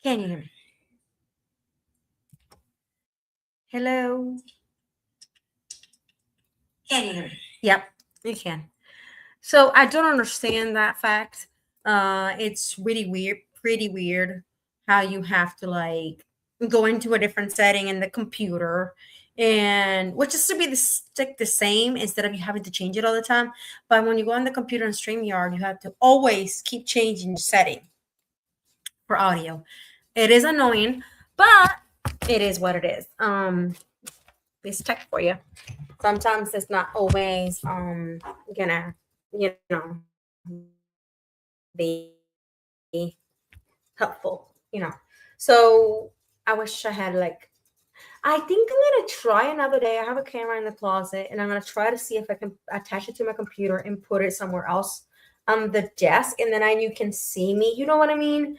Can you hear me? Hello? Can you hear me? Yep, you can. So I don't understand that fact. It's really weird, pretty weird how you have to like go into a different setting in the computer and which is to be stick the same instead of you having to change it all the time. But when you go on the computer and StreamYard, you have to always keep changing your setting for audio. It is annoying, but it is what it is. This tech for you. Sometimes it's not always gonna, be helpful, So I wish I had like I think I'm gonna try another day. I have a camera in the closet and I'm gonna try to see if I can attach it to my computer and put it somewhere else on the desk and then you can see me. You know what I mean?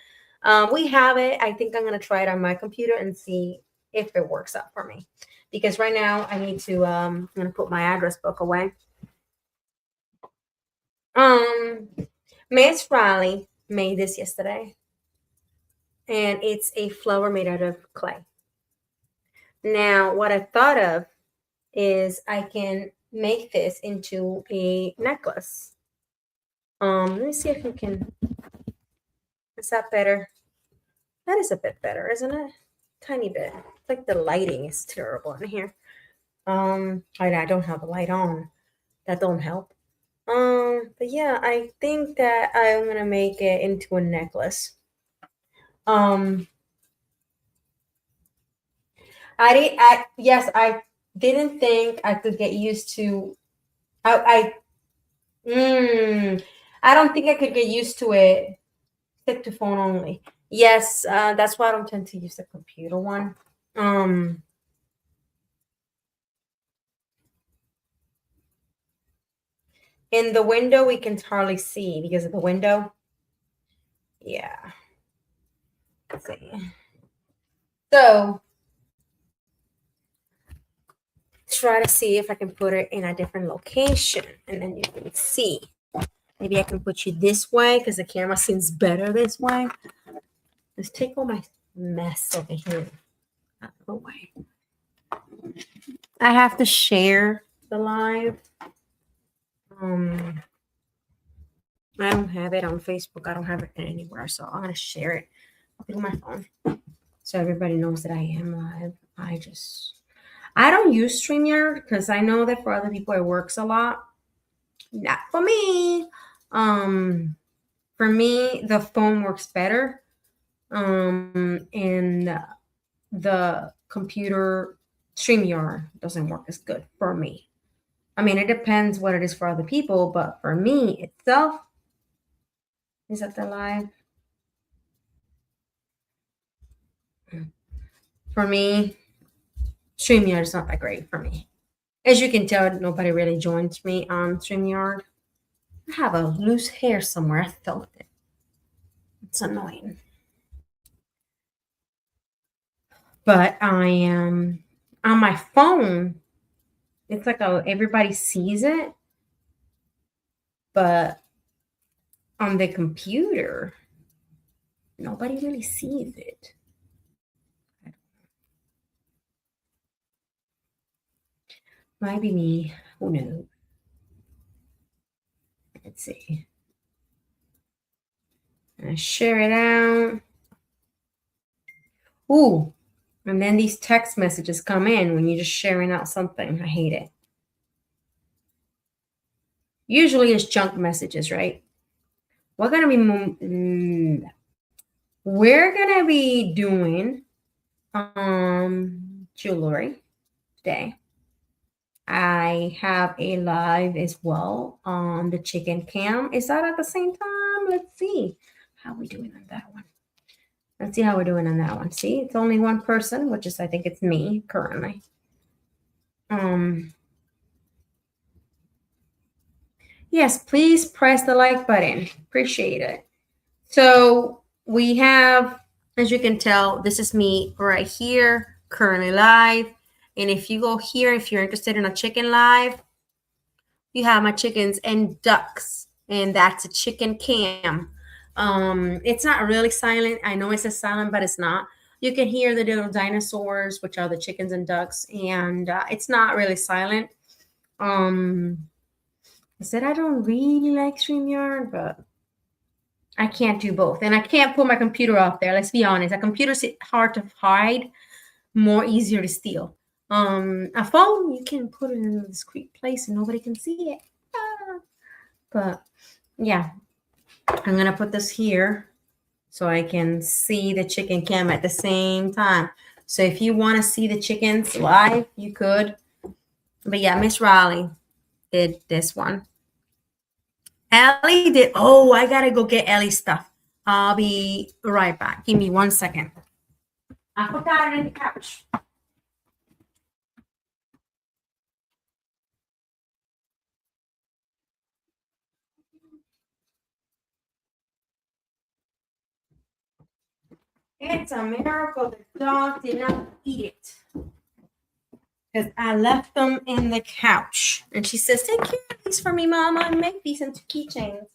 We have it. I think I'm gonna try it on my computer and see if it works out for me. Because right now I need to I'm gonna put my address book away. Miss Riley made this yesterday. And it's a flower made out of clay. Now, what I thought of is I can make this into a necklace. Let me see if you can. Is that better? That is a bit better, isn't it? Tiny bit. It's like the lighting is terrible in here. I don't have a light on. That don't help. But yeah, I think that I'm gonna make it into a necklace. I didn't think I could get used to. I I don't think I could get used to it. Stick to phone only. Yes, that's why I don't tend to use the computer one. In the window we can hardly see because of the window. Yeah. Let's see. So try to see if I can put it in a different location and then you can see. Maybe I can put you this way because the camera seems better this way. Let's take all my mess over here out of the way. I have to share the live. I don't have it on Facebook. I don't have it anywhere. So I'm going to share it through my phone so everybody knows that I am live. I don't use StreamYard because I know that for other people it works a lot. Not for me. For me, the phone works better. And the computer StreamYard doesn't work as good for me. I mean, it depends what it is for other people, but for me itself, is that the live? For me, StreamYard is not that great for me. As you can tell, nobody really joins me on StreamYard. I have a loose hair somewhere. I felt it. It's annoying. But I am on my phone. It's like everybody sees it. But on the computer, nobody really sees it. Might be me. Who knows? Let's see. I share it out. Ooh. And then these text messages come in when you're just sharing out something. I hate it. Usually it's junk messages, right? We're gonna be doing jewelry today. I have a live as well on the chicken cam. Is that at the same time? Let's see how we doing on that one. Let's see how we're doing on that one. See, it's only one person, which is I think it's me currently. Yes, please press the like button. Appreciate it. So we have, as you can tell, this is me right here, currently live. And if you go here, if you're interested in a chicken live, you have my chickens and ducks. And that's a chicken cam. It's not really silent. I know it says silent, but it's not. You can hear the little dinosaurs, which are the chickens and ducks, and it's not really silent. Um, I said I don't really like StreamYard, but I can't do both. And I can't put my computer up there. Let's be honest. A computer's hard to hide, more easier to steal. A phone, you can put it in a discreet place and nobody can see it. Ah. But yeah, I'm gonna put this here so I can see the chicken cam at the same time. So if you want to see the chickens live, you could. But yeah, Miss Riley did this one. Ellie did. Oh, I gotta go get Ellie's stuff. I'll be right back. Give me 1 second. I forgot it in the couch. It's a miracle the dog did not eat it. Because I left them in the couch. And she says, take care of these for me, Mama, and make these into keychains.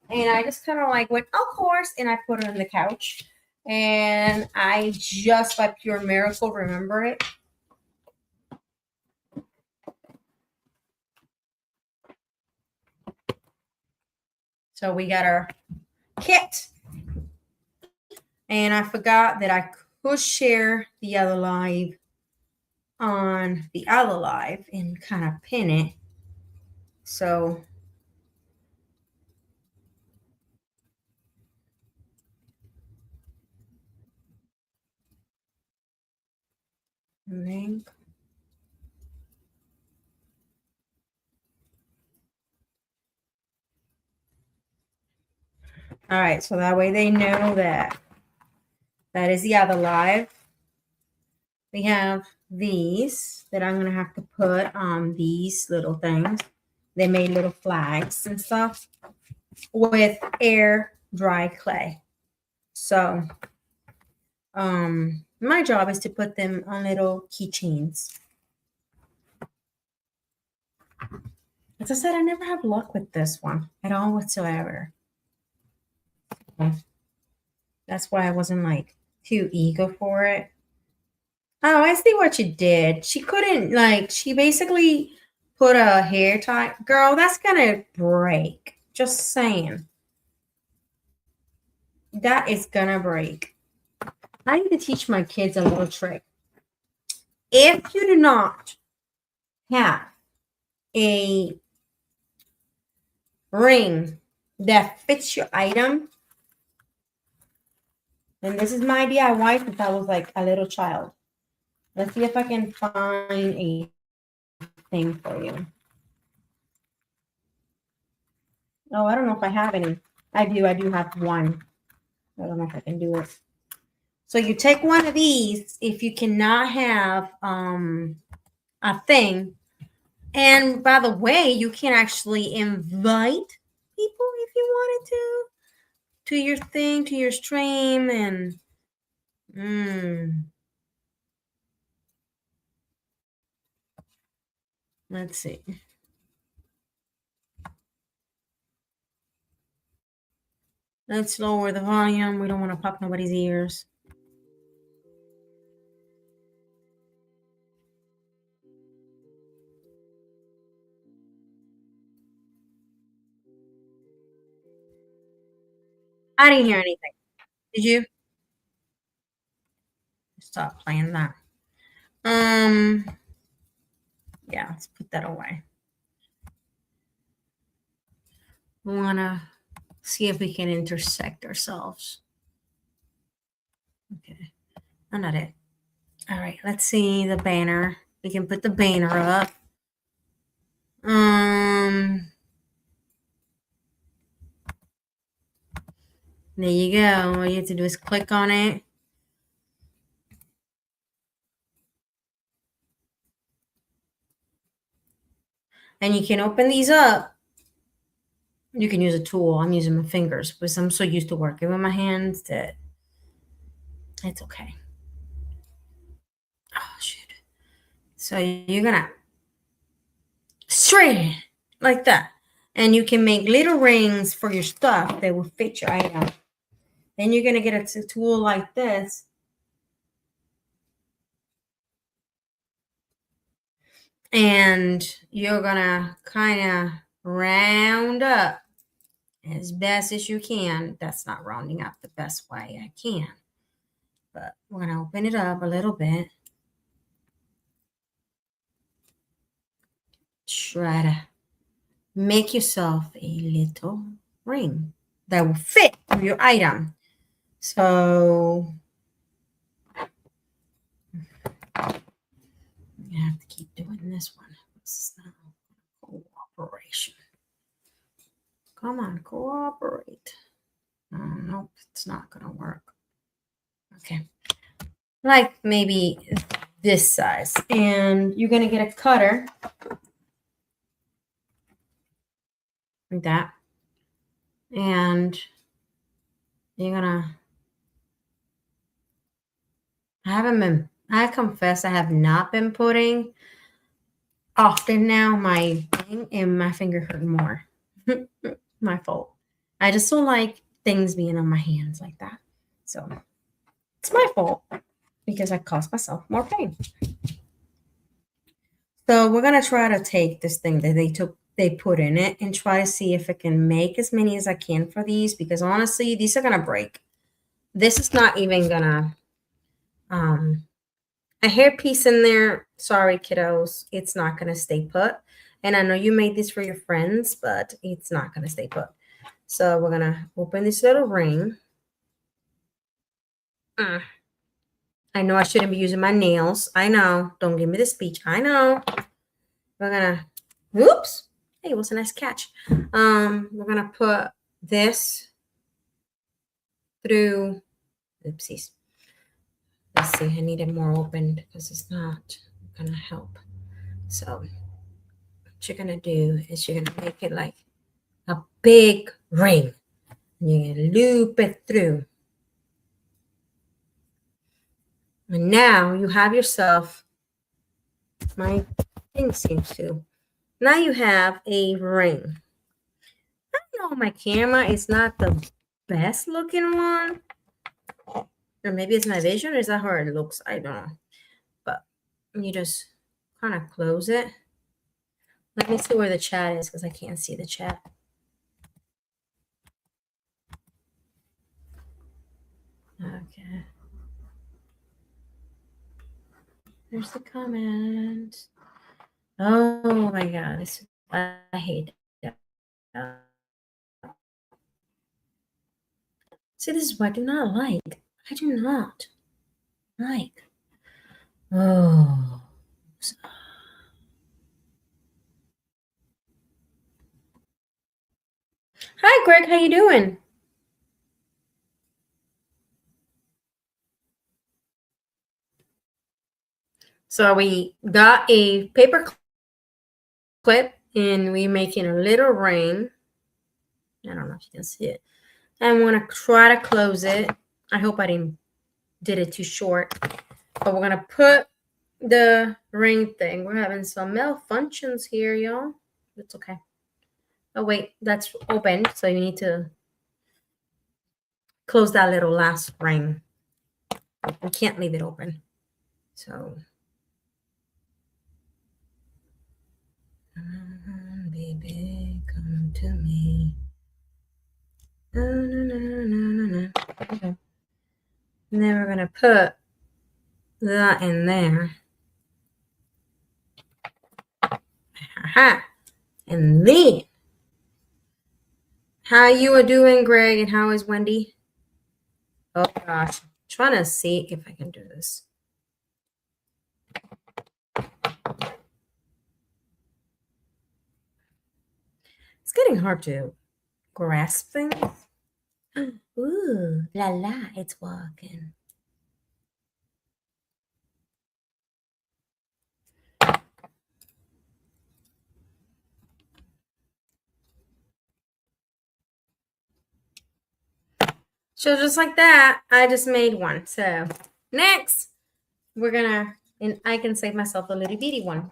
And I just kind of like went, of course, and I put it on the couch. And I just by pure miracle remember it. So we got our kit. And I forgot that I could share the other live on the other live and kind of pin it. So link. All right, so that way they know that that is the other live. We have these that I'm going to have to put on these little things. They made little flags and stuff with air dry clay. So my job is to put them on little keychains. As I said, I never have luck with this one at all whatsoever. That's why I wasn't like too eager for it. Oh, I see what you did. She couldn't like she basically put a hair tie. Girl, that's gonna break. Just saying. That is gonna break. I need to teach my kids a little trick. If you do not have a ring that fits your item, and this is my DIY since I was like a little child. Let's see if I can find a thing for you. Oh, I don't know if I have any. I do have one. I don't know if I can do it. So you take one of these if you cannot have a thing. And by the way, you can actually invite people if you wanted to your thing, to your stream, and let's see. Let's lower the volume. We don't want to pop nobody's ears. I didn't hear anything. Did you? Stop playing that. Yeah, let's put that away. We want to see if we can intersect ourselves. Okay, not it. All right, let's see the banner. We can put the banner up. There you go. All you have to do is click on it. And you can open these up. You can use a tool. I'm using my fingers because I'm so used to working with my hands that it's okay. Oh, shoot. So you're going to straight like that. And you can make little rings for your stuff that will fit your item. Then you're going to get a tool like this. And you're going to kind of round up as best as you can. That's not rounding up the best way I can. But we're going to open it up a little bit. Try to make yourself a little ring that will fit your item. So I have to keep doing this one. This is not cooperation. Come on, cooperate. Oh, nope, it's not gonna work. Okay, like maybe this size, and you're gonna get a cutter like that, and you're gonna. I confess I have not been putting often now my thing, and my finger hurt more. My fault. I just don't like things being on my hands like that. So it's my fault because I caused myself more pain. So we're gonna try to take this thing that they put in it and try to see if I can make as many as I can for these, because honestly, these are gonna break. This is not even gonna a hairpiece in there. Sorry, kiddos, it's not gonna stay put. And I know you made this for your friends, but it's not gonna stay put. So we're gonna open this little ring. I know I shouldn't be using my nails. I know. Don't give me the speech. I know. We're gonna, oops. Hey, it was a nice catch. We're gonna put this through, oopsies. Let's see, I need it more open because it's not gonna help. So what you're gonna do is you're gonna make it like a big ring. And you're gonna loop it through. And now you have yourself, my thing seems to. Now you have a ring. I know my camera is not the best looking one. Or maybe it's my vision, or is that how it looks? I don't know. But you just kind of close it. Let me see where the chat is because I can't see the chat. Okay. There's the comment. Oh my God. I hate that. See, this is what I do not like. I do not like. Oh. Hi, Greg. How you doing? So we got a paper clip and we're making a little ring. I don't know if you can see it. I'm going to try to close it. I hope I did it too short. But we're going to put the ring thing. We're having some malfunctions here, y'all. It's okay. Oh, wait. That's open. So you need to close that little last ring. We can't leave it open. So. Baby, come to me. No, no, no, no, no, no. Okay. And then we're going to put that in there. Aha. And then, how you are doing, Greg, and how is Wendy? Oh, gosh. I'm trying to see if I can do this. It's getting hard to grasp things. Ooh, la la, it's working. So just like that, I just made one. So next, we're gonna, and I can save myself a little bitty one.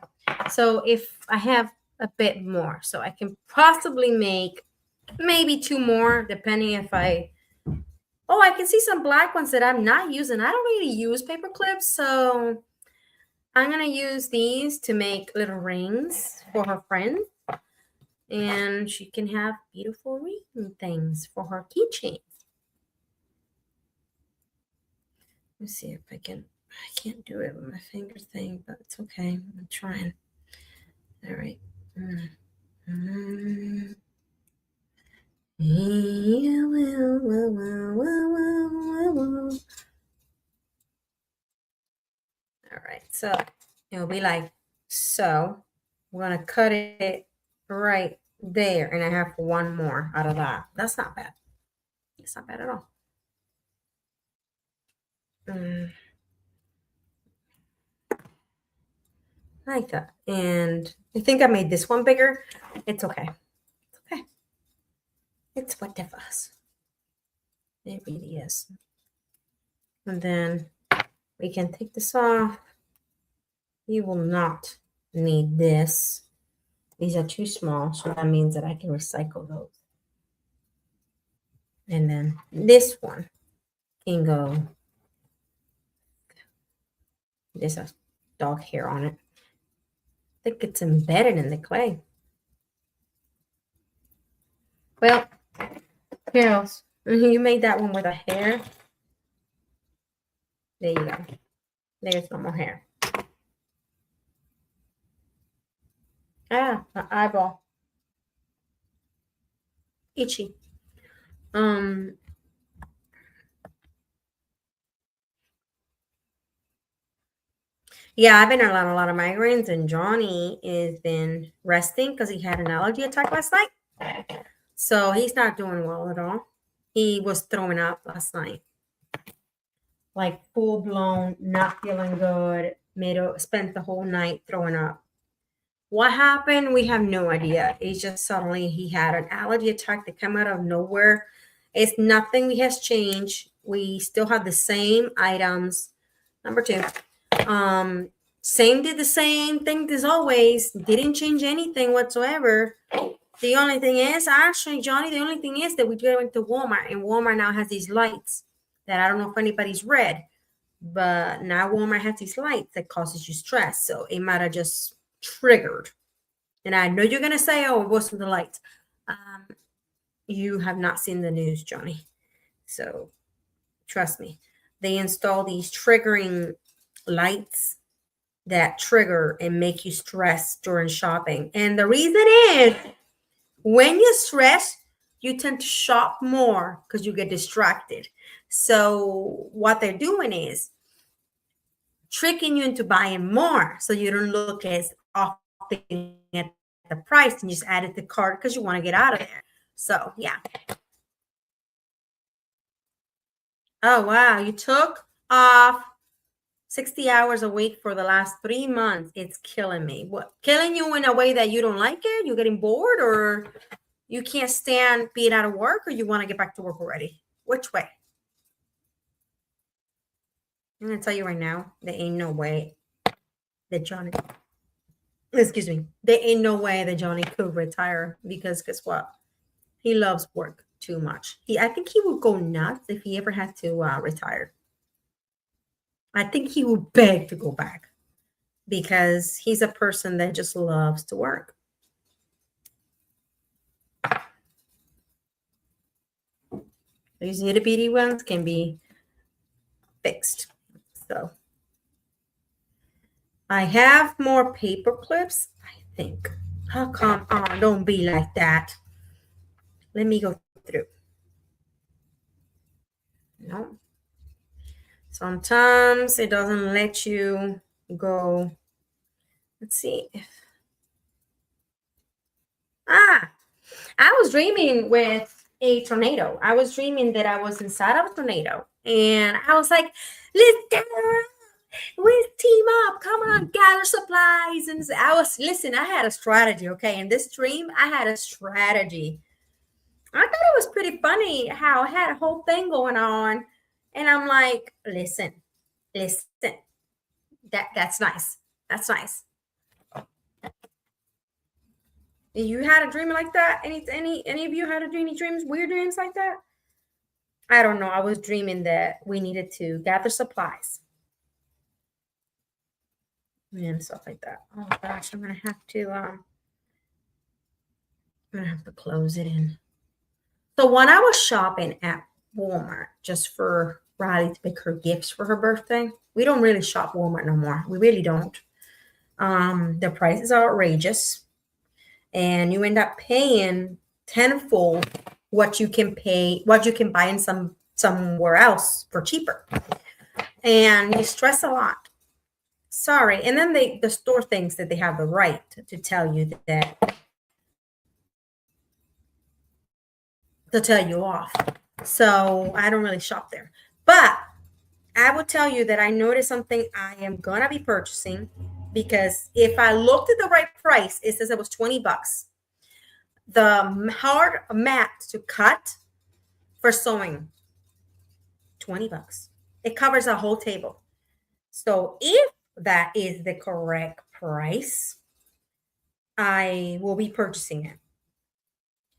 So if I have a bit more. So I can possibly make maybe 2 more, depending if I can see some black ones that I'm not using. I don't really use paper clips, so I'm going to use these to make little rings for her friend. And she can have beautiful ring things for her keychain. Let's see if I can't do it with my finger thing, but it's okay. I'm trying. All right. All right, so it'll be like so. We're gonna cut it right there, and I have one more out of that. That's not bad. It's not bad at all. Like that. And I think I made this one bigger. It's okay. It's okay. It's whatever. It really is. And then we can take this off. You will not need this. These are too small, so that means that I can recycle those. And then this one can go. This has dog hair on it. I think it's embedded in the clay. Well, here else. You made that one with a hair. There you go. There's no more hair. Ah, my eyeball. Itchy. Yeah, I've been on a lot of migraines, and Johnny has been resting because he had an allergy attack last night. So he's not doing well at all. He was throwing up last night. Like full blown, not feeling good. Spent the whole night throwing up. What happened? We have no idea. It's just suddenly he had an allergy attack that came out of nowhere. It's nothing has changed. We still have the same items. Number 2. Did the same thing as always. Didn't change anything whatsoever. The only thing is, actually, Johnny, the only thing is that we went to Walmart, and Walmart now has these lights that I don't know if anybody's read, but now Walmart has these lights that causes you stress. So it might have just triggered. And I know you're going to say, oh, it wasn't the lights. You have not seen the news, Johnny. So trust me. They install these triggering lights that trigger and make you stress during shopping. And the reason is when you stress, you tend to shop more because you get distracted. So what they're doing is tricking you into buying more so you don't look as often at the price and just add it to cart because you want to get out of there. So yeah. Oh wow, you took off 60 hours a week for the last 3 months. It's killing me. What, killing you in a way that you don't like it? You're getting bored, or you can't stand being out of work, or you want to get back to work already? Which way? I'm going to tell you right now, there ain't no way that Johnny, there ain't no way that Johnny could retire, because guess what? He loves work too much. I think he would go nuts if he ever had to retire. I think he would beg to go back because he's a person that just loves to work. These itty bitty ones can be fixed. So I have more paper clips, I think. Oh, come on, don't be like that. Let me go through. No. Sometimes it doesn't let you go. Let's see. I was dreaming with a tornado. I was dreaming that I was inside of a tornado. And I was like, let's gather up. We team up. Come on, gather supplies. And I had a strategy, okay? In this dream, I had a strategy. I thought it was pretty funny how I had a whole thing going on. And I'm like, listen. That's nice. That's nice. You had a dream like that? Any of you had any dreams, weird dreams like that? I don't know. I was dreaming that we needed to gather supplies and stuff like that. Oh gosh, I'm gonna have to close it in. So when I was shopping at Walmart just for Riley to pick her gifts for her birthday, we don't really shop Walmart no more. We really don't. The prices are outrageous, and you end up paying tenfold what you can buy in somewhere else for cheaper, and you stress a lot. Sorry, and then the store thinks that they have the right to tell you that to tell you off. So I don't really shop there, but I would tell you that I noticed something I am gonna be purchasing because if I looked at the right price, it says it was $20. The hard mat to cut for sewing, $20. It covers a whole table. So if that is the correct price, I will be purchasing it.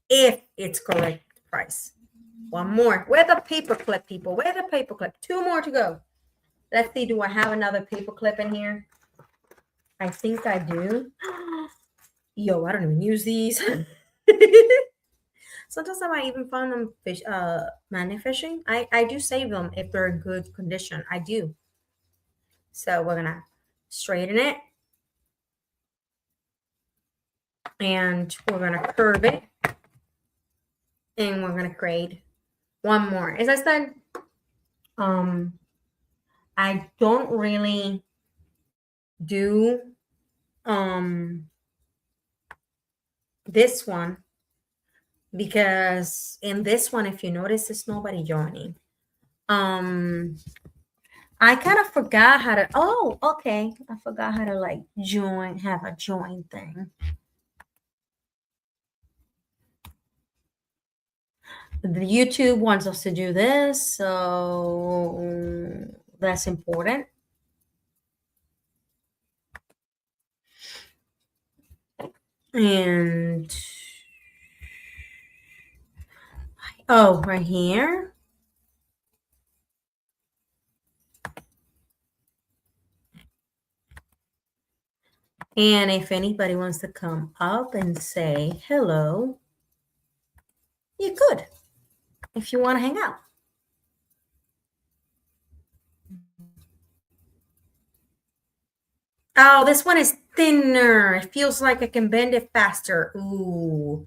If it's correct price. One more. Where the paper clip, people? Where the paper clip? Two more to go. Let's see. Do I have another paper clip in here? I think I do. Yo, I don't even use these. Sometimes I might even find them money fishing. I do save them if they're in good condition. I do. So we're gonna straighten it, and we're gonna curve it, and we're gonna create one more. As I said, I don't really do this one because in this one, if you notice, there's nobody joining. I kind of forgot how to. Oh, okay. I forgot how to like join, have a join thing. The YouTube wants us to do this, so that's important. And oh, right here. And if anybody wants to come up and say hello, you could if you want to hang out. Oh, this one is thinner. It feels like I can bend it faster. Ooh.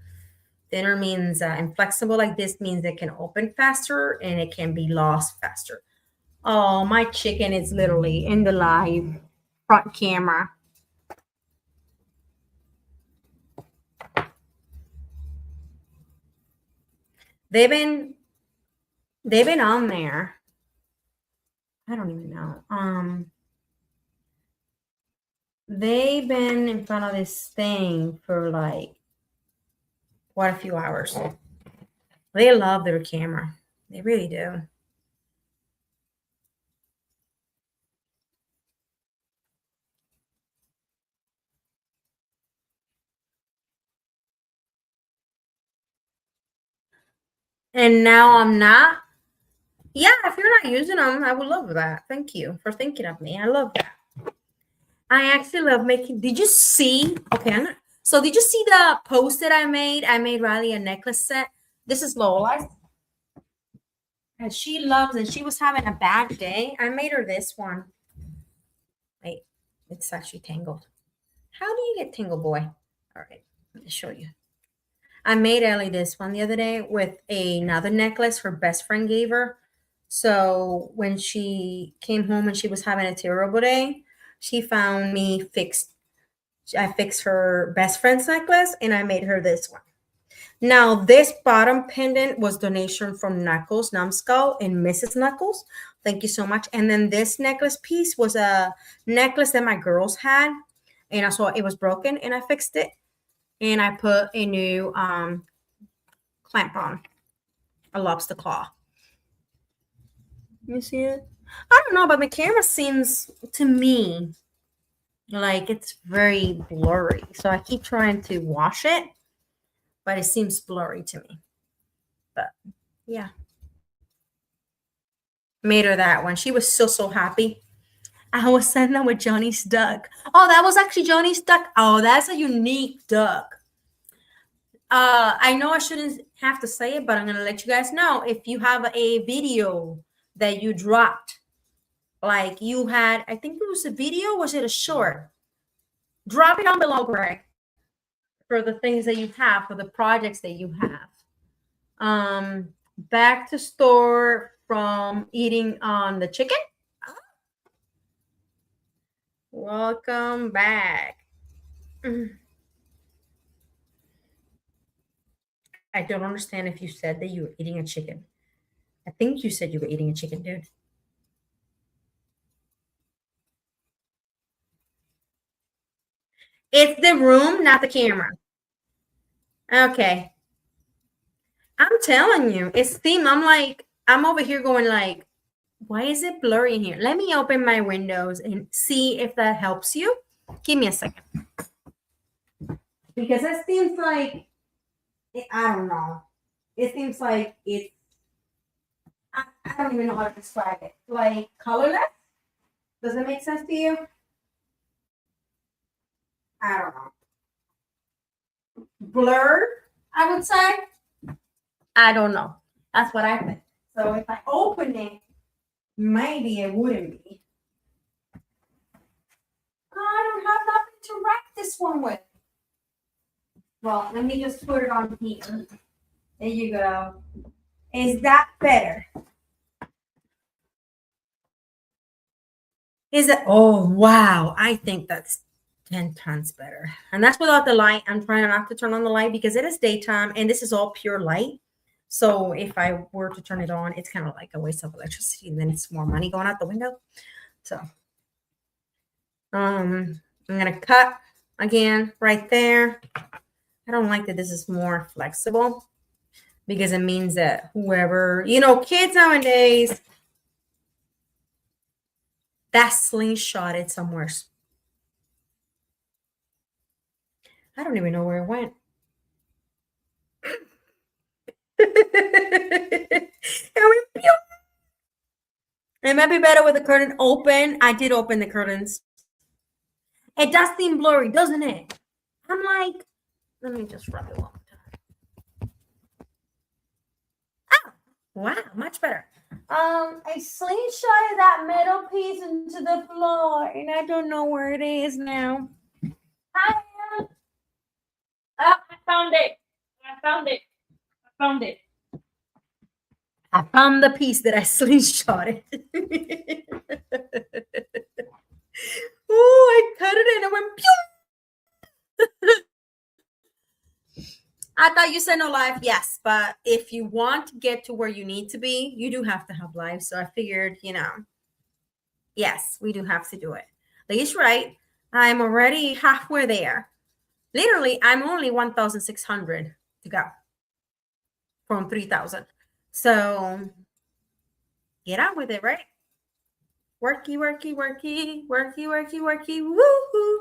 Thinner means inflexible like this means it can open faster and it can be lost faster. Oh, my chicken is literally in the live front camera. They've been on there. I don't even know. They've been in front of this thing for like quite a few hours. They love their camera. They really do. And now I'm not. Yeah, if you're not using them, I would love that. Thank you for thinking of me. I love that. I actually love making. Did you see? Okay, so did you see the post that I made? I made Riley a necklace set. This is Lola. And she loves it. She was having a bad day. I made her this one. Wait, it's actually tangled. How do you get tangled, boy? All right, let me show you. I made Ellie this one the other day with another necklace her best friend gave her. So when she came home and she was having a terrible day, she found me fixed. I fixed her best friend's necklace and I made her this one. Now, this bottom pendant was donation from Knuckles, Numbskull, and Mrs. Knuckles. Thank you so much. And then this necklace piece was a necklace that my girls had, and I saw it was broken, and I fixed it, and I put a new clamp on, a lobster claw. You see it? I don't know, but the camera seems to me like it's very blurry, so I keep trying to wash it. but it seems blurry to me. But yeah, made her that one. She was so happy. I was sending them with Johnny's duck. Oh, that was actually Johnny's duck. Oh, that's a unique duck. I know I shouldn't have to say it, but I'm gonna let you guys know. If you have a video that you dropped, like you had, I think it was a video, was it a short? Drop it down below, Greg, for the things that you have, for the projects that you have. Back to store from eating on the chicken. Welcome back. I don't understand if you said that you were eating a chicken. I think you said you were eating a chicken, dude. It's the room, not the camera. Okay. I'm telling you, it's theme. I'm over here going like, why is it blurry in here? Let me open my windows and see if that helps you. Give me a second. Because it seems like, I don't know. It seems like I don't even know how to describe it. Like colorless? Does it make sense to you? I don't know. Blurred, I would say. I don't know. That's what I think. So if I open it, maybe it wouldn't be. I don't have nothing to wrap this one with. Well, let me just put it on here. There you go. Is that better? Is it? Oh, wow. I think that's 10 times better. And that's without the light. I'm trying not to turn on the light because it is daytime and this is all pure light. So if I were to turn it on, it's kind of like a waste of electricity and then it's more money going out the window. So I'm going to cut again right there. I don't like that this is more flexible because it means that whoever, kids nowadays, that's slingshotted somewhere. I don't even know where it went. It might be better with the curtain open. I did open the curtains. It does seem blurry, doesn't it? I'm like, let me just rub it one more time. Oh, wow, much better. I slingshotted that metal piece into the floor, and I don't know where it is now. Hi, Ann. Oh, I found it. I found the piece that I slingshotted. Oh, I cut it and it went pew. I thought you said no live. Yes, but if you want to get to where you need to be, you do have to have live. So I figured, yes, we do have to do it. Lee's right. I'm already halfway there. Literally, I'm only 1,600 to go from 3,000. So get on with it, right? Worky, worky, worky, worky, worky, worky, woohoo.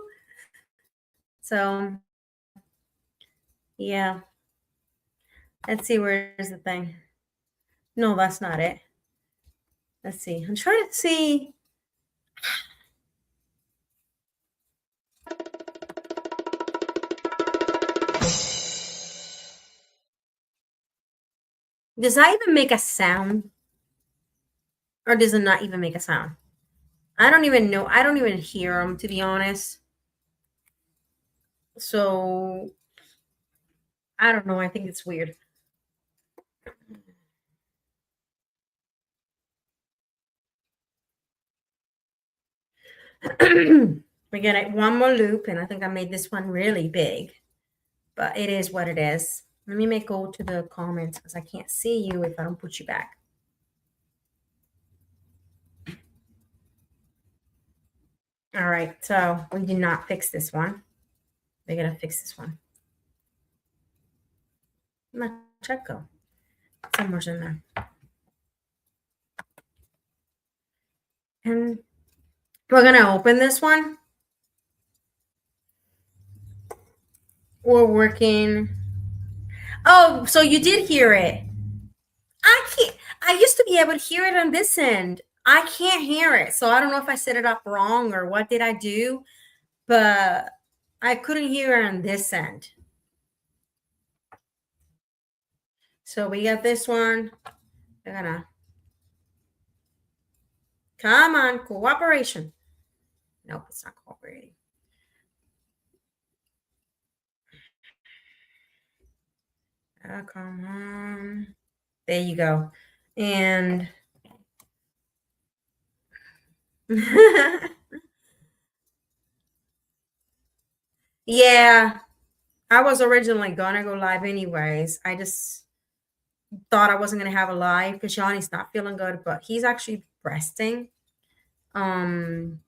So, yeah. Let's see, where's the thing? No, that's not it. Let's see. I'm trying to see. Does that even make a sound? Or does it not even make a sound? I don't even know. I don't even hear them, to be honest. So, I don't know. I think it's weird. We're gonna one more loop, and I think I made this one really big, but it is what it is. Let me go to the comments because I can't see you if I don't put you back. All right, so we did not fix this one. We're gonna fix this one. My check go. Somewhere's in there. And we're gonna open this one. We're working. Oh, so you did hear it. I can't. I used to be able to hear it on this end. I can't hear it. So I don't know if I set it up wrong or what did I do, but I couldn't hear it on this end. So we got this one. We're gonna come on, cooperation. Nope, it's not cooperating. Oh, come on. There you go. And yeah, I was originally gonna go live anyways. I just thought I wasn't gonna have a live because Johnny's not feeling good, but he's actually resting. Um,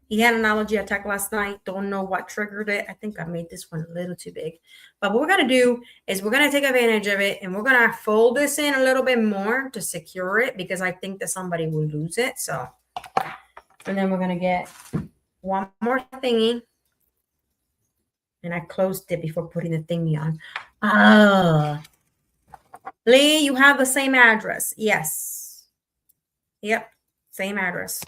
he had an allergy attack last night. Don't know what triggered it. I think I made this one a little too big. But what we're gonna do is we're gonna take advantage of it and we're gonna fold this in a little bit more to secure it because I think that somebody will lose it. So, and then we're gonna get one more thingy. And I closed it before putting the thingy on. Ah, Lee, you have the same address. Yes. Yep. Same address.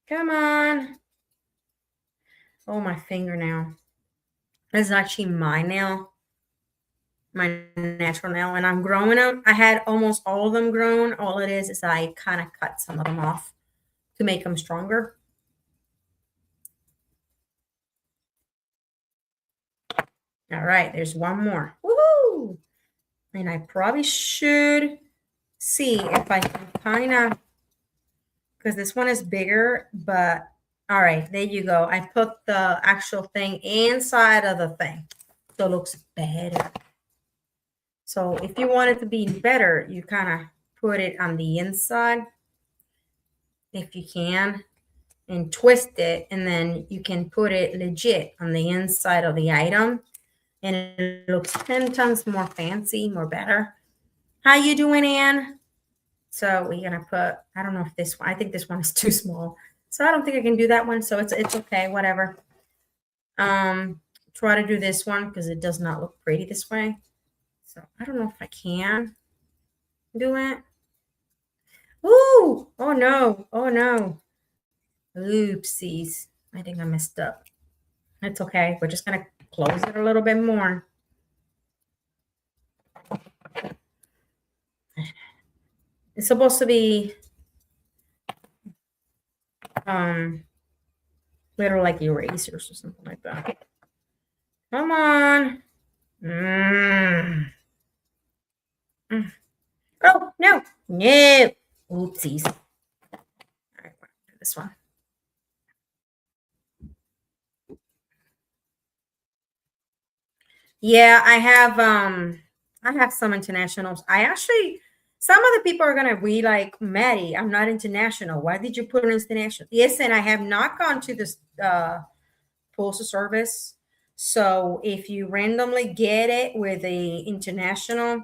Come on. Oh, my fingernail. This is actually my nail, my natural nail, and I'm growing them. I had almost all of them grown. All it is I kind of cut some of them off to make them stronger. All right, there's one more. Woohoo! And I probably should see if I can kind of, because this one is bigger, but all right, there you go. I put the actual thing inside of the thing, so it looks better. So if you want it to be better, you kind of put it on the inside if you can and twist it, and then you can put it legit on the inside of the item and it looks 10 times more fancy, more better. How you doing, Anne? So we're gonna put, I don't know if this one, I think this one is too small. So I don't think I can do that one. So it's okay, whatever. Try to do this one because it does not look pretty this way. So I don't know if I can do it. Ooh, oh no, oh no. Oopsies. I think I messed up. It's okay. We're just gonna close it a little bit more. It's supposed to be little like erasers or something like that. Come on. Oh no. No. Oopsies. All right, this one. Yeah, I have some internationals. I actually some of the people are gonna be like, Maddie, I'm not international. Why did you put an international? Yes, and I have not gone to this postal service. So if you randomly get it with a international,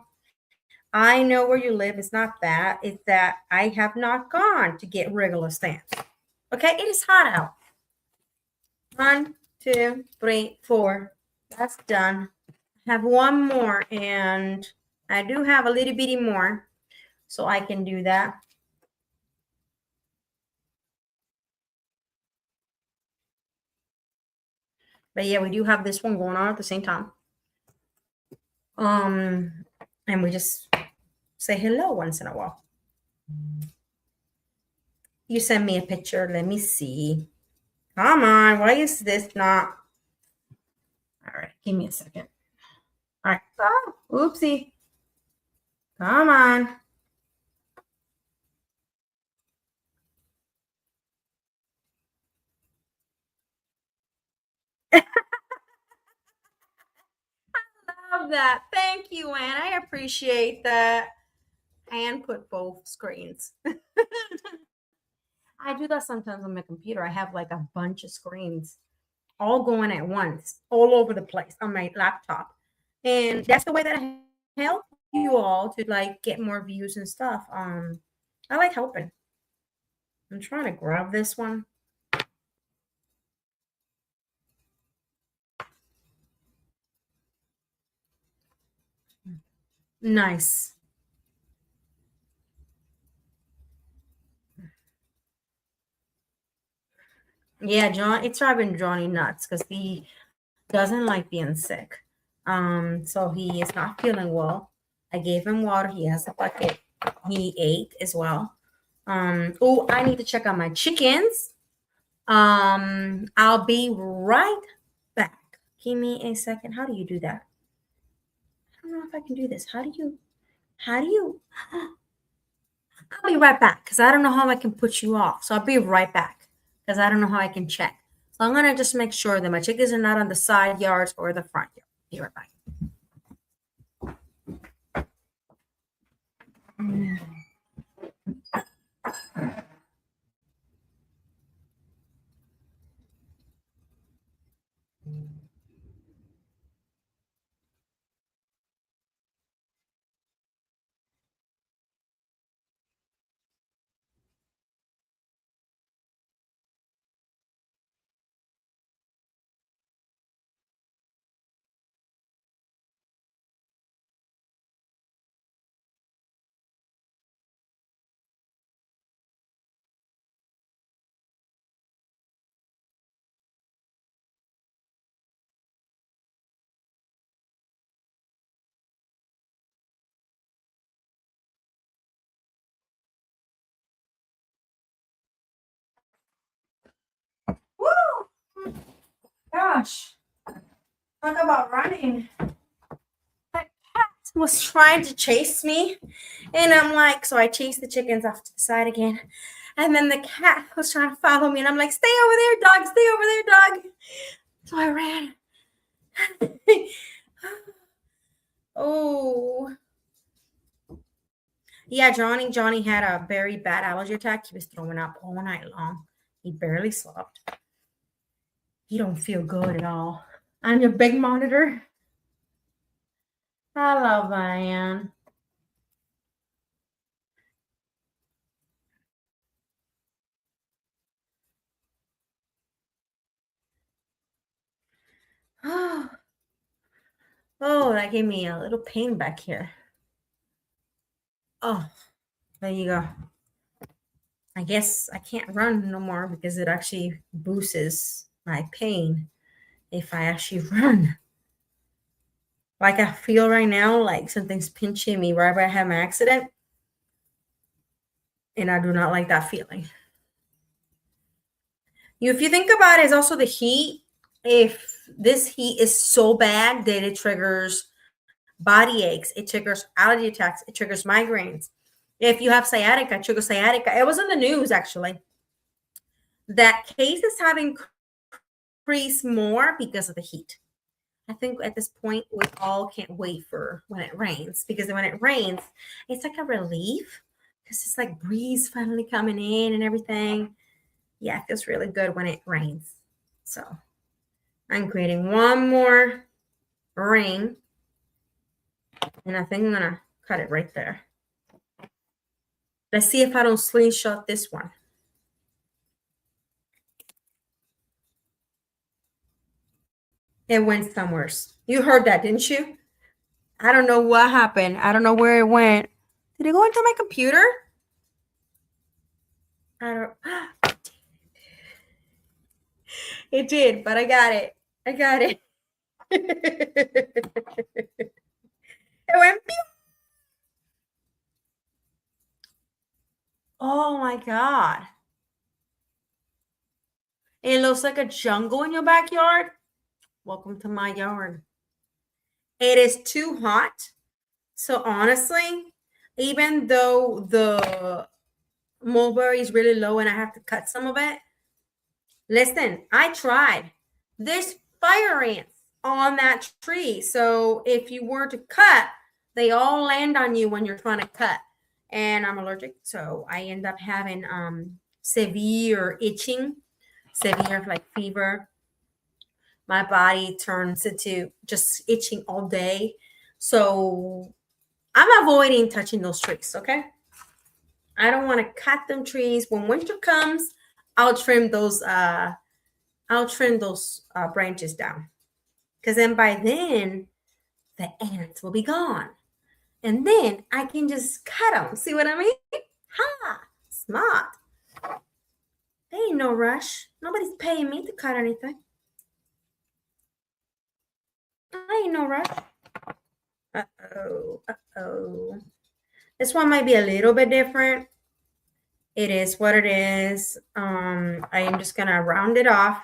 I know where you live. It's not that. It's that I have not gone to get regular stamps. Okay, it is hot out. 1, 2, 3, 4. That's done. I have one more, and I do have a little bitty more, so I can do that. But yeah, we do have this one going on at the same time. And we just say hello once in a while. You send me a picture. Let me see. Come on. Why is this not? All right. Give me a second. All right. Oh, oopsie. Come on. Love that. Thank you, Anne. I appreciate that. And put both screens. I do that sometimes on my computer. I have like a bunch of screens all going at once, all over the place on my laptop. And that's the way that I help you all to like get more views and stuff. I like helping. I'm trying to grab this one. Nice. Yeah, John, it's driving Johnny nuts because he doesn't like being sick. So he is not feeling well. I gave him water. He has a bucket. He ate as well. Oh, I need to check on my chickens. I'll be right back. Give me a second. How do you do that? I don't know if I can do this. How do you? I'll be right back because I don't know how I can put you off. So I'll be right back because I don't know how I can check. So I'm gonna just make sure that my chickens are not on the side yards or the front yard. Be right back. Woo! Gosh, talk about running. That cat was trying to chase me, and I'm like, so I chased the chickens off to the side again. And then the cat was trying to follow me, and I'm like, stay over there, dog, stay over there, dog. So I ran. Oh, yeah, Johnny had a very bad allergy attack. He was throwing up all night long. He barely slept. He don't feel good at all. On your big monitor. Hello, Diane. Oh, oh, that gave me a little pain back here. Oh, there you go. I guess I can't run no more because it actually boosts my pain if I actually run. Like I feel right now, like something's pinching me right where I had my accident, and I do not like that feeling. If you think about it, it's also the heat. If this heat is so bad that it triggers body aches, it triggers allergy attacks, it triggers migraines. If you have sciatica, it triggers sciatica. It was in the news actually that cases have increased more because of the heat. I think at this point we all can't wait for when it rains because when it rains, it's like a relief because it's like breeze finally coming in and everything. Yeah, it feels really good when it rains. So I'm creating one more ring, and I think I'm gonna cut it right there. Let's see if I don't slingshot this one. It went somewhere. You heard that, didn't you? I don't know what happened. I don't know where it went. Did it go into my computer? I don't. It did, but I got it. I got it. It went. Pew. Oh my god! It looks like a jungle in your backyard. Welcome to my yard. It is too hot. So honestly, even though the mulberry is really low and I have to cut some of it, listen, I tried. There's fire ants on that tree. So if you were to cut, they all land on you when you're trying to cut. And I'm allergic, so I end up having severe itching, severe like fever. My body turns into just itching all day. So I'm avoiding touching those trees, okay? I don't want to cut them trees. When winter comes, I'll trim those branches down. Because then by then the ants will be gone. And then I can just cut them. See what I mean? Ha! Smart. There ain't no rush. Nobody's paying me to cut anything. I ain't no rush. Uh-oh. Uh-oh. This one might be a little bit different. It is what it is. I am just gonna round it off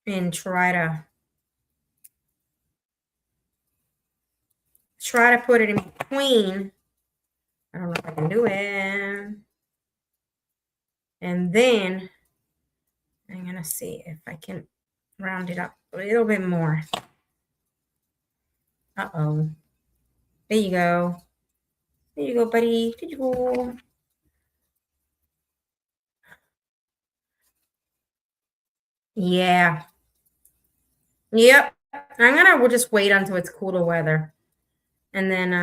and try to put it in between. I don't know if I can do it. And then I'm gonna see if I can round it up a little bit more. Uh-oh. There you go. There you go, buddy. There you go. Yeah. Yep. We'll just wait until it's cooler weather. And then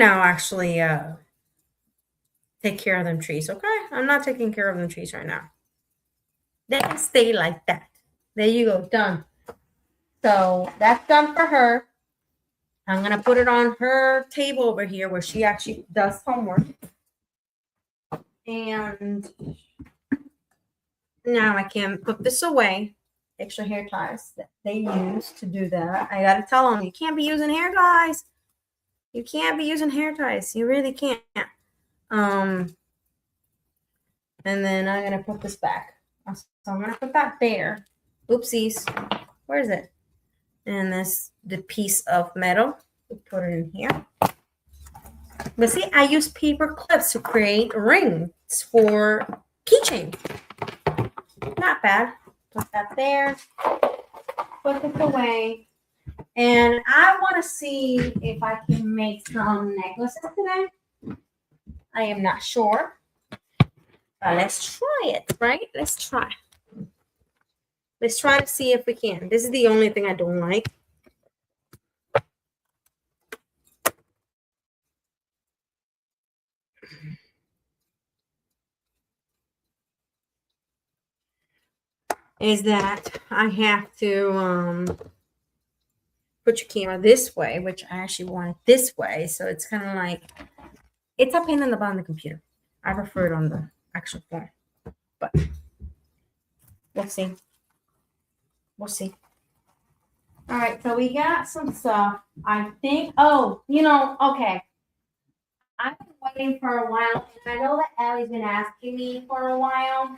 I'll actually take care of them trees, okay? I'm not taking care of them trees right now. They can stay like that. There you go, done. So that's done for her. I'm gonna put it on her table over here where she actually does homework. And now I can put this away. Extra hair ties that they use to do that. I gotta tell them, you can't be using hair ties. You can't be using hair ties. You really can't. And then I'm gonna put this back. So I'm gonna put that there. Oopsies. Where is it? And the piece of metal. We put it in here. But see, I use paper clips to create rings for keychain. Not bad. Put that there. Put this away. And I want to see if I can make some necklaces today. I am not sure. But let's try it, right? Let's try. Let's try to see if we can. This is the only thing I don't like. Is that I have to put your camera this way, which I actually want it this way. So it's kind of like, it's a pain in the butt on the computer. I prefer it on the actual phone. But we'll see. We'll see. All right, so we got some stuff. I think, okay. I've been waiting for a while, and I know that Allie's been asking me for a while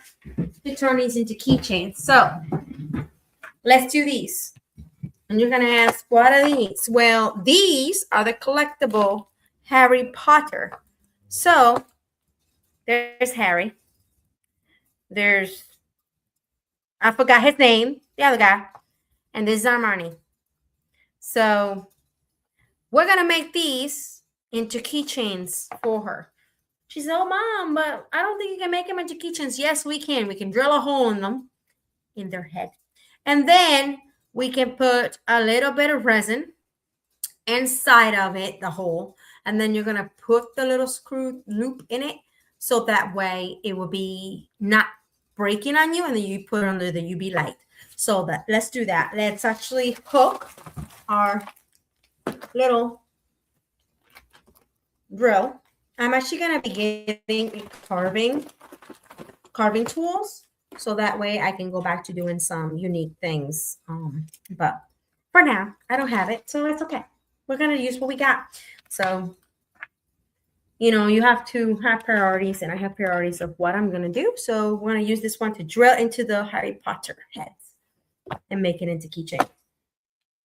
to turn these into keychains. So let's do these. And you're gonna ask, what are these? Well, these are the collectible Harry Potter. So there's Harry. There's, I forgot his name, the other guy. And this is Armani. So we're gonna make these into keychains for her. She said, oh, Mom, but I don't think you can make them into keychains. Yes, we can. We can drill a hole in them, in their head. And then we can put a little bit of resin inside of it, the hole. And then you're going to put the little screw loop in it. So that way it will be not breaking on you. And then you put it under the UV light. So let's do that. Let's actually hook our little drill. I'm actually going to be getting carving tools, so that way I can go back to doing some unique things. But for now, I don't have it, so it's okay. We're going to use what we got. So, you have to have priorities, and I have priorities of what I'm going to do. So we're going to use this one to drill into the Harry Potter heads and make it into keychain.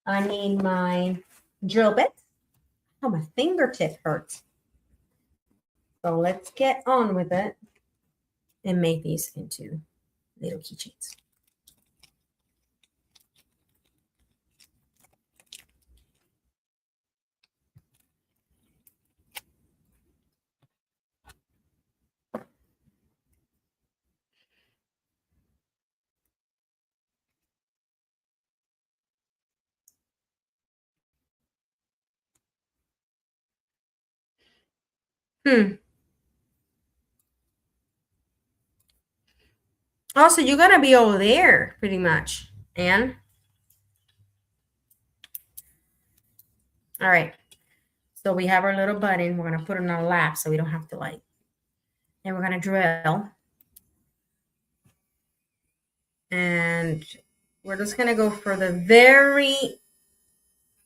I need my drill bit. Oh, my fingertip hurts. So let's get on with it and make these into little keychains. Also, you're gonna be over there pretty much, and All right. So we have our little button. We're going to put it on our lap so we don't have to like, and we're going to drill. And we're just going to go for the very,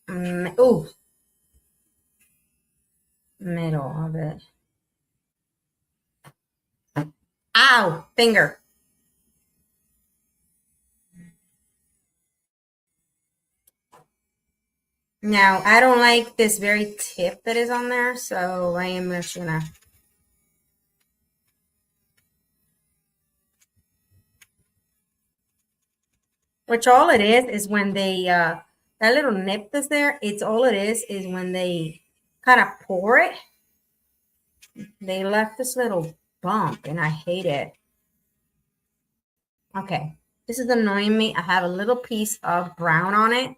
middle of it. Ow, finger. Now, I don't like this very tip that is on there, so I am just gonna. Which all it is when they, that little nip that's there, it's all it is when they kind of pour it, they left this little bump, and I hate it. Okay, this is annoying me. I have a little piece of brown on it.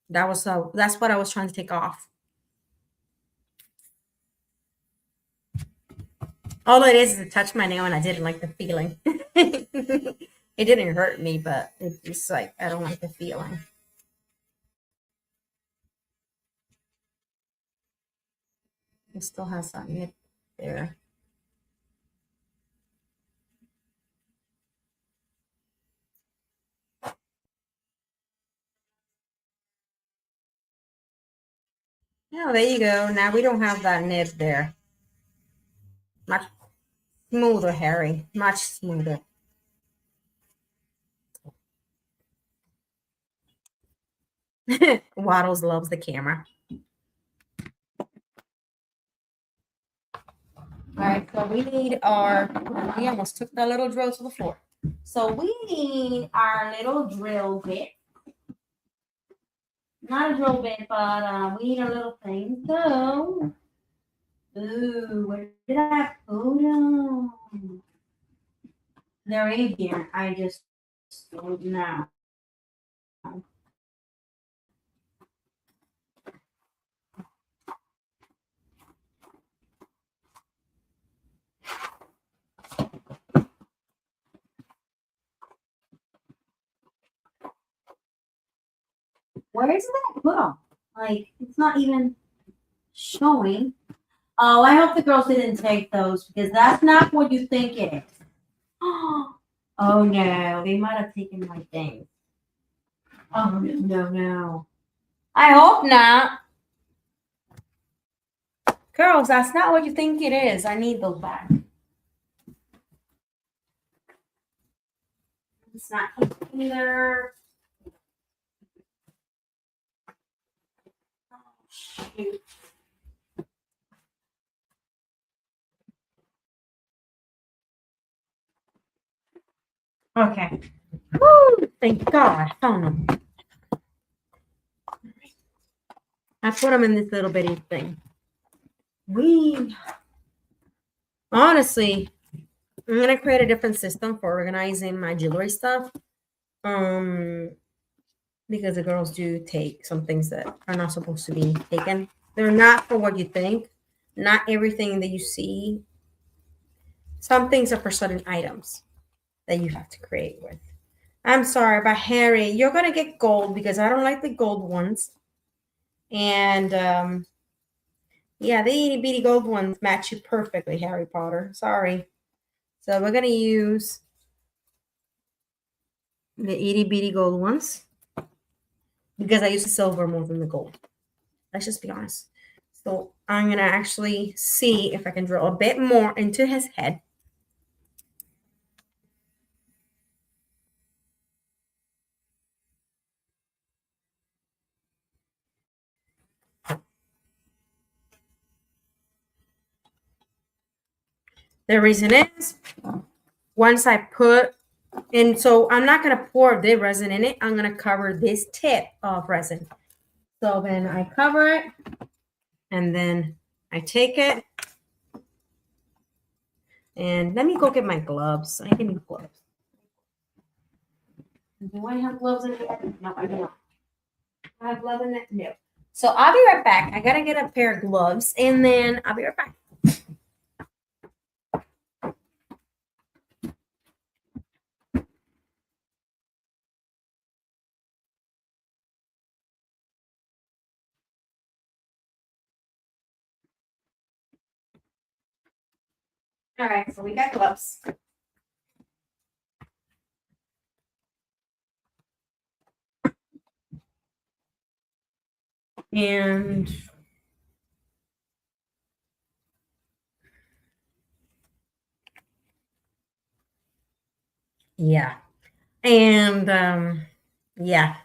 That's what I was trying to take off. All it is it touched my nail and I didn't like the feeling. It didn't hurt me, but it's just like I don't like the feeling. It still has that nip there. Oh, there you go. Now we don't have that nib there. Much smoother, Harry. Much smoother. Waddles loves the camera. All right, so we need our, we almost took that little drill to the floor. So we need our little drill bit. Not a drill bit, but we need a little thing. So, ooh, where did I put them? They're in here. I just don't know. Where is that put them? Like, it's not even showing. Oh, I hope the girls didn't take those because that's not what you think it is. Oh no, they might have taken my thing. Oh no, no. I hope not. Girls, that's not what you think it is. I need those back. It's not either. Oh, shoot. Okay. Woo, thank God. Found them. I put them in this little bitty thing. Honestly, I'm gonna create a different system for organizing my jewelry stuff. Because the girls do take some things that are not supposed to be taken. They're not for what you think. Not everything that you see. Some things are for certain items that you have to create with. I'm sorry, but Harry, you're gonna get gold because I don't like the gold ones. And yeah, the itty bitty gold ones match you perfectly, Harry Potter. Sorry. So we're gonna use the itty bitty gold ones because I use the silver more than the gold. Let's just be honest. So I'm gonna actually see if I can drill a bit more into his head. The reason is once I put and so I'm not gonna pour the resin in it. I'm gonna cover this tip of resin. So then I cover it and then I take it and let me go get my gloves. I need gloves. Do I have gloves in here? No, I do not. I have gloves in it? No. So I'll be right back. I gotta get a pair of gloves and then I'll be right back. All right, so we got gloves. And yeah. And yeah.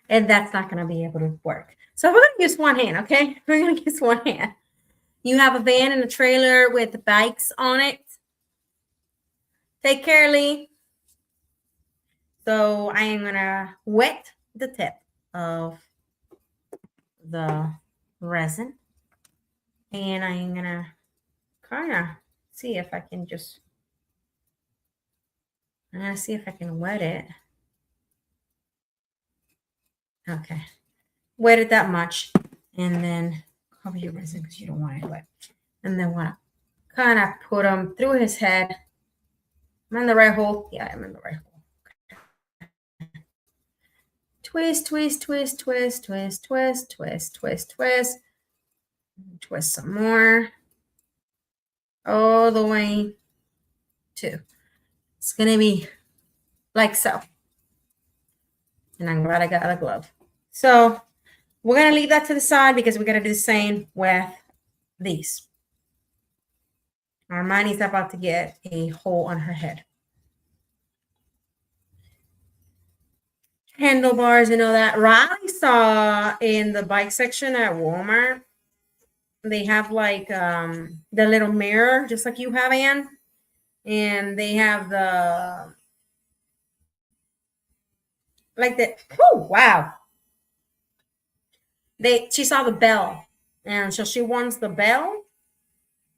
And that's not gonna be able to work. So we're gonna use one hand, okay? We're gonna use one hand. You have a van and a trailer with bikes on it. Take care, Lee. So I am gonna wet the tip of the resin, and I'm gonna kind of see if I can just, I'm gonna see if I can wet it. Okay, wet it that much, and then cover your resin because you don't want it wet. And then want to kind of put them through his head. I'm in the right hole. Yeah, I'm in the right hole. Twist, twist, twist, twist, twist, twist, twist, twist, twist. Twist some more. All the way to. It's gonna be like so. And I'm glad I got a glove. So we're gonna leave that to the side because we're gonna do the same with these. Armani's about to get a hole on her head. Handlebars and all that. Riley saw in the bike section at Walmart, they have like the little mirror, just like you have, Anne. And they have the like the, oh wow. She saw the bell. And so she wants the bell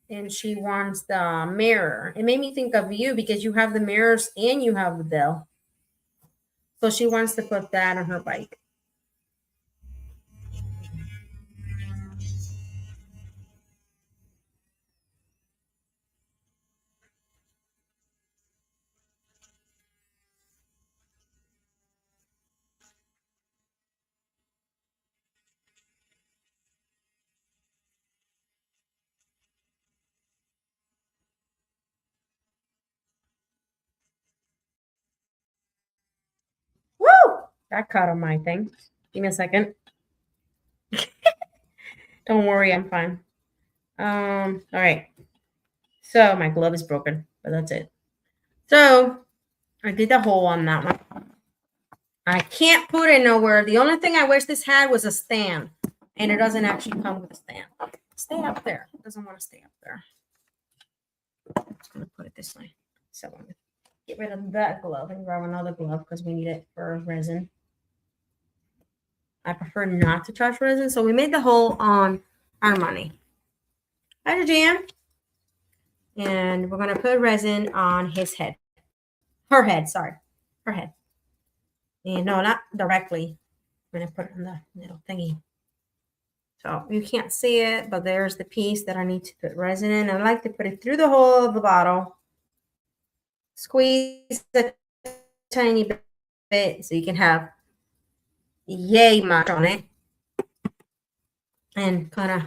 and she wants the mirror. It made me think of you because you have the mirrors and you have the bell. So she wants to put that on her bike. Woo! That caught on my thing. Give me a second. Don't worry, I'm fine. All right. So my glove is broken, but that's it. So I did the hole on that one. I can't put it nowhere. The only thing I wish this had was a stand, and it doesn't actually come with a stand. Stay up there. It doesn't want to stay up there. I'm just gonna put it this way. So I'm gonna get rid of that glove and grab another glove because we need it for resin. I prefer not to touch resin, so we made the hole on our money. Hi, Jan. And we're gonna put resin on his head. Her head, sorry. Her head. And no, not directly. I'm gonna put it on the little thingy. So you can't see it, but there's the piece that I need to put resin in. I like to put it through the hole of the bottle. Squeeze a tiny bit so you can have yay much on it. And kind of,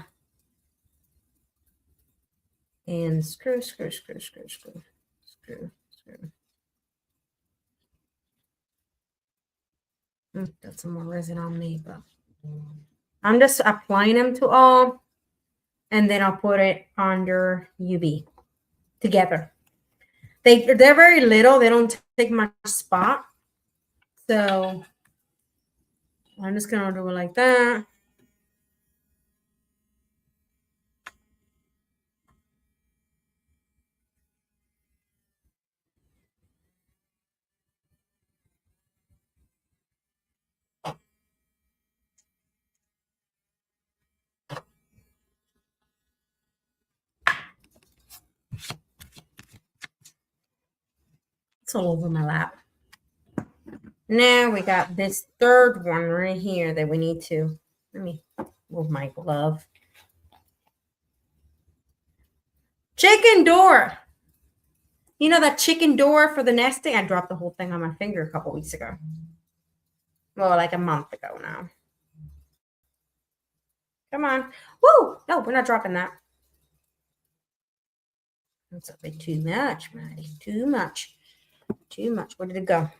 and screw, screw, screw, screw, screw, screw, screw. Got some more resin on me, but I'm just applying them to all, and then I'll put it under UV together. They're very little. They don't take much spot. So I'm just going to do it like that. It's all over my lap. Now we got this third one right here that we need to, let me move my glove. Chicken door. You know that chicken door for the nesting? I dropped the whole thing on my finger a couple weeks ago. Well, like a month ago now. Come on. Woo! No, we're not dropping that. That's a bit too much, Maddie. Too much. Too much. Where did it go?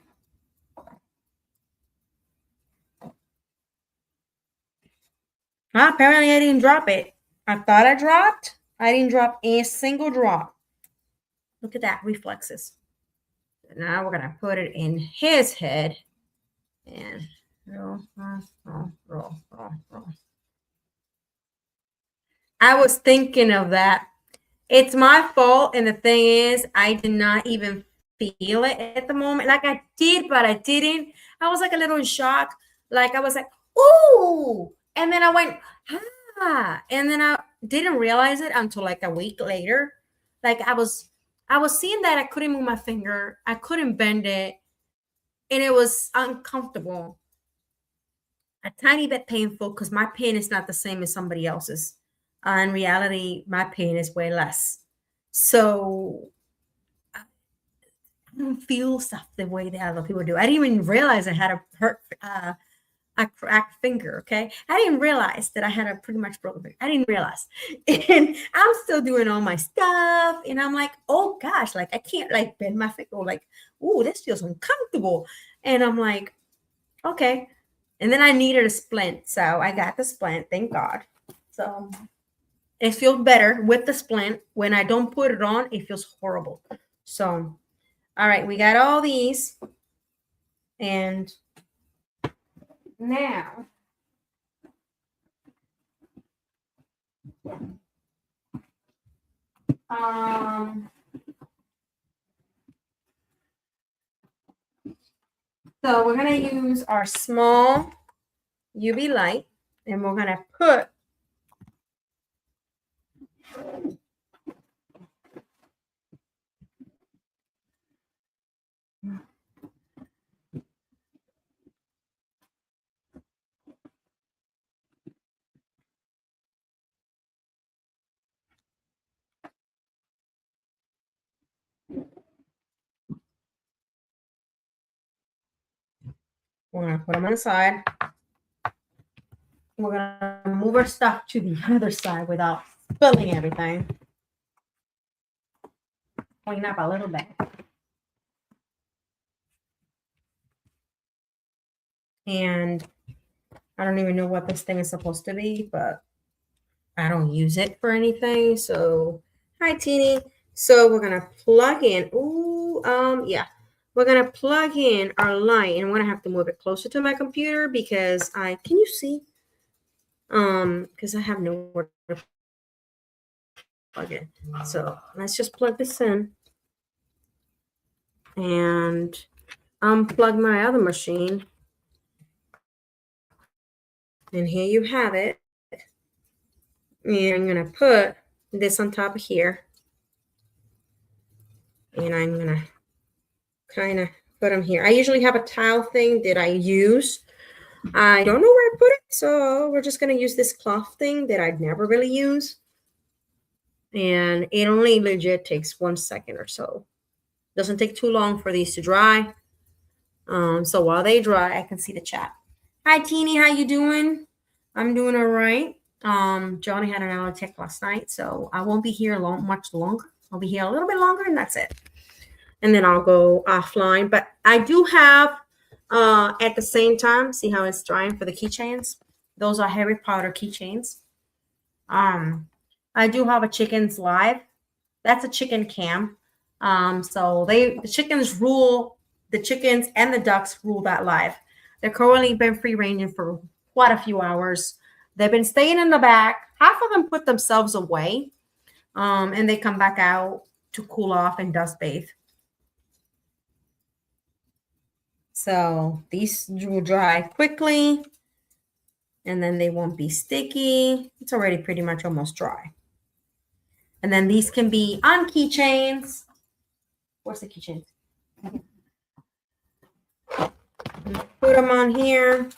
Apparently I didn't drop it. I thought I dropped. I didn't drop a single drop. Look at that, reflexes. Now we're gonna put it in his head and roll, roll, roll, roll, roll, roll. I was thinking of that. It's my fault, and the thing is, I did not even feel it at the moment. Like I did, but I didn't. I was like a little in shock. Like I was like, ooh, and then I went, ah, and then I didn't realize it until like a week later. Like I was seeing that I couldn't move my finger, I couldn't bend it, and it was uncomfortable, a tiny bit painful because my pain is not the same as somebody else's. In reality, my pain is way less. So I don't feel stuff the way that other people do. I didn't even realize I had a cracked finger. Okay, I didn't realize that I had a pretty much broken finger. I didn't realize, and I'm still doing all my stuff, and I'm like, oh gosh, like I can't like bend my finger. Like, ooh, this feels uncomfortable, and I'm like, okay. And then I needed a splint, so I got the splint. Thank God. So it feels better with the splint. When I don't put it on, it feels horrible. So, all right, we got all these. And now, so we're going to use our small UV light, and we're going to put we're going to put them on the side. We're going to move our stuff to the other side without spilling everything. Clean up a little bit. And I don't even know what this thing is supposed to be, but I don't use it for anything. So, hi, Teeny. So we're going to plug in. Yeah. We're going to plug in our light, and I'm going to have to move it closer to my computer because can you see? Because I have nowhere to plug it. So let's just plug this in and unplug my other machine. And here you have it. And I'm going to put this on top of here. And I'm going to kind of put them here. I usually have a towel thing that I use. I don't know where I put it, so we're just going to use this cloth thing that I'd never really use. And it only legit takes 1 second or so. Doesn't take too long for these to dry. So while they dry, I can see the chat. Hi, Teeny, how you doing? I'm doing all right. Johnny had an hour tech last night, so I won't be here much longer. I'll be here a little bit longer, and that's it. And then I'll go offline. But I do have, at the same time, see how it's drying for the keychains? Those are Harry Potter keychains. I do have a chickens live. That's a chicken cam. So the chickens and the ducks rule that live. They're currently been free ranging for quite a few hours. They've been staying in the back. Half of them put themselves away, and they come back out to cool off and dust bathe. So these will dry quickly, and then they won't be sticky. It's already pretty much almost dry. And then these can be on keychains. Where's the keychains? Put them on here.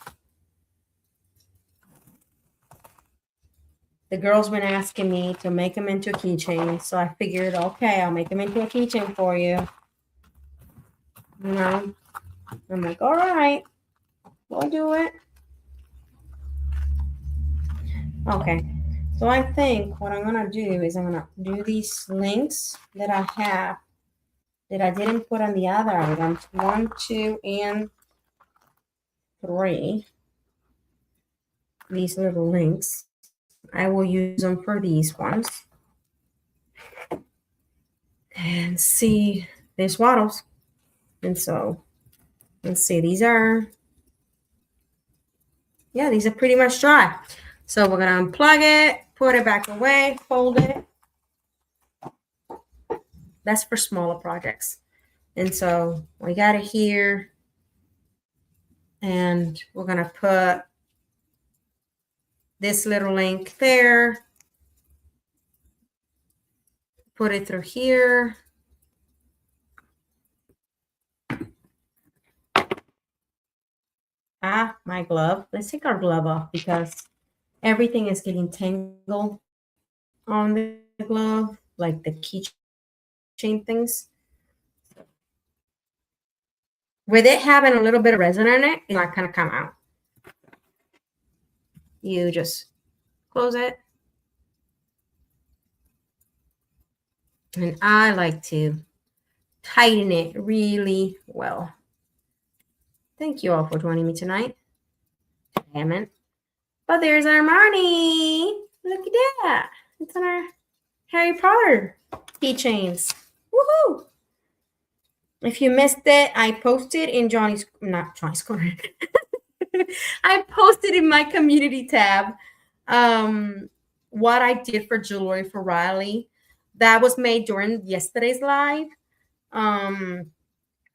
The girl's been asking me to make them into a keychain, so I figured, okay, I'll make them into a keychain for you. You know, I'm like, all right, we'll do it. Okay, So I think what I'm going to do is I'm going to do these links that I have that I didn't put on the other items. 1, 2, and 3. These little links. I will use them for these ones. And see, there's waddles. And so, let's see, these are pretty much dry. So we're going to unplug it, put it back away, fold it. That's for smaller projects. And so we got it here. And we're going to put this little link there. Put it through here. My glove. Let's take our glove off because everything is getting tangled on the glove, like the keychain things. With it having a little bit of resin in it, it's not going to come out. You just close it. And I like to tighten it really well. Thank you all for joining me tonight. Damn it. But there's our Marnie. Look at that. It's on our Harry Potter keychains. Woohoo! If you missed it, I posted in not Johnny's Corner. I posted in my community tab what I did for jewelry for Riley. That was made during yesterday's live.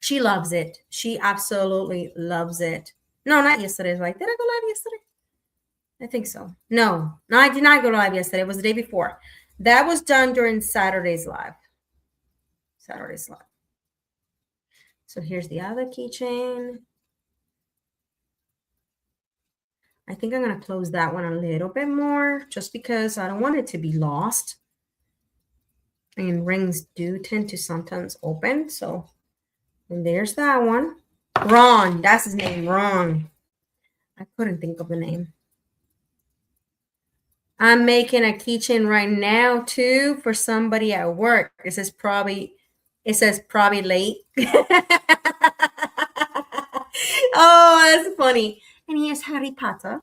She loves it. She absolutely loves it. No, not yesterday's live. Did I go live yesterday? I think so. No, I did not go live yesterday. It was the day before. That was done during Saturday's live. So here's the other keychain. I think I'm going to close that one a little bit more just because I don't want it to be lost. And rings do tend to sometimes open. So, and there's that one. Ron, that's his name, Ron. I couldn't think of the name. I'm making a keychain right now too for somebody at work. It says probably late. Oh, that's funny. And here's Harry Potter.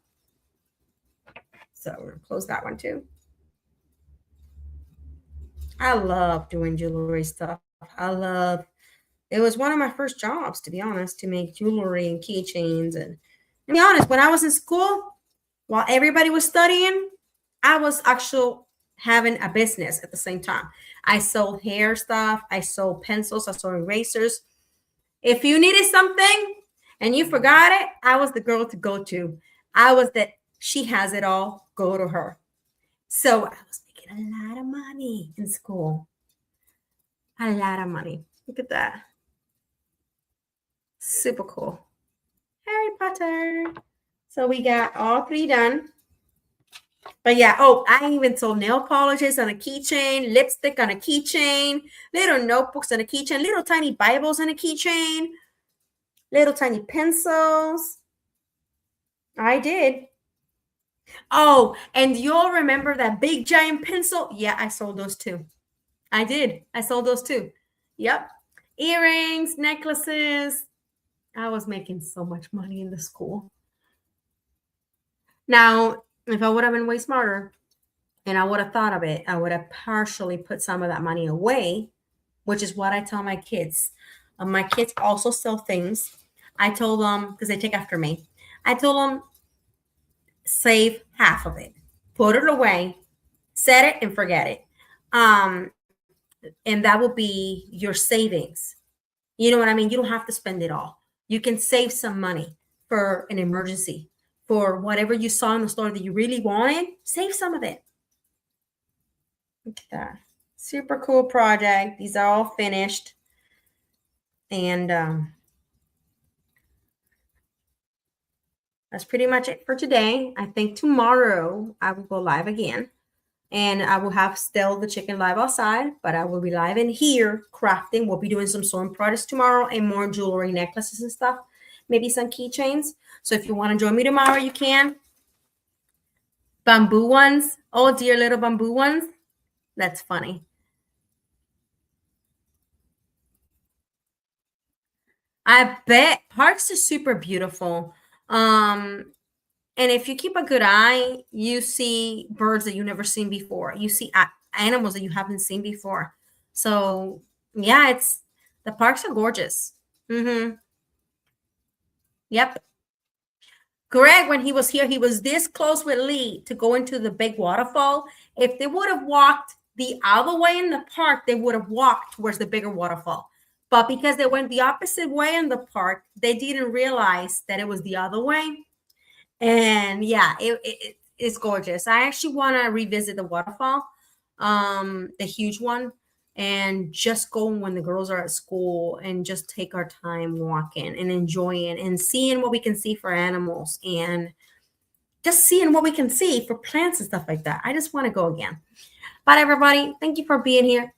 So we're gonna close that one too. I love doing jewelry stuff. It was one of my first jobs, to be honest, to make jewelry and keychains. And to be honest, when I was in school, while everybody was studying, I was actually having a business at the same time. I sold hair stuff. I sold pencils. I sold erasers. If you needed something and you forgot it, I was the girl to go to. I was that she has it all. Go to her. So I was making a lot of money in school. A lot of money. Look at that. Super cool. Harry Potter. So we got all 3 done. But yeah, I even sold nail polishes on a keychain, lipstick on a keychain, little notebooks on a keychain, little tiny Bibles on a keychain, little tiny pencils. I did. Oh, and you all remember that big giant pencil? Yeah, I sold those too. I did. I sold those too. Yep. Earrings, necklaces. I was making so much money in the school. Now, if I would have been way smarter and I would have thought of it, I would have partially put some of that money away, which is what I tell my kids. My kids also sell things. I told them, because they take after me, I told them, save half of it, put it away, set it and forget it. And that will be your savings. You know what I mean? You don't have to spend it all. You can save some money for an emergency, for whatever you saw in the store that you really wanted. Save some of it. Look at that. Super cool project. These are all finished. And that's pretty much it for today. I think tomorrow I will go live again. And I will have still the chicken live outside, but I will be live in here crafting. We'll be doing some sewing products tomorrow and more jewelry, necklaces and stuff. Maybe some keychains. So if you want to join me tomorrow, you can. Bamboo ones. Oh, dear little bamboo ones. That's funny. I bet parks are super beautiful. And if you keep a good eye, you see birds that you've never seen before. You see animals that you haven't seen before. So yeah, it's the parks are gorgeous. Mm-hmm. Yep. Greg, when he was here, he was this close with Lee to go into the big waterfall. If they would have walked the other way in the park, they would have walked towards the bigger waterfall. But because they went the opposite way in the park, they didn't realize that it was the other way. And yeah, it's gorgeous. I actually want to revisit the waterfall, the huge one, and just go when the girls are at school and just take our time walking and enjoying and seeing what we can see for animals and just seeing what we can see for plants and stuff like that. I just want to go again. But everybody, thank you for being here.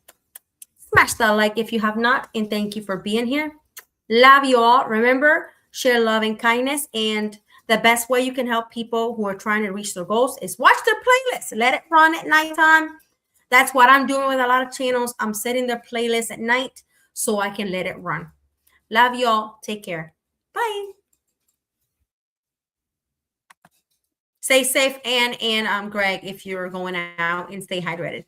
Smash that like if you have not, and thank you for being here. Love you all. Remember, share love and kindness. And the best way you can help people who are trying to reach their goals is watch their playlist. Let it run at nighttime. That's what I'm doing with a lot of channels. I'm setting their playlist at night so I can let it run. Love you all. Take care. Bye. Stay safe, and Greg, if you're going out, and stay hydrated.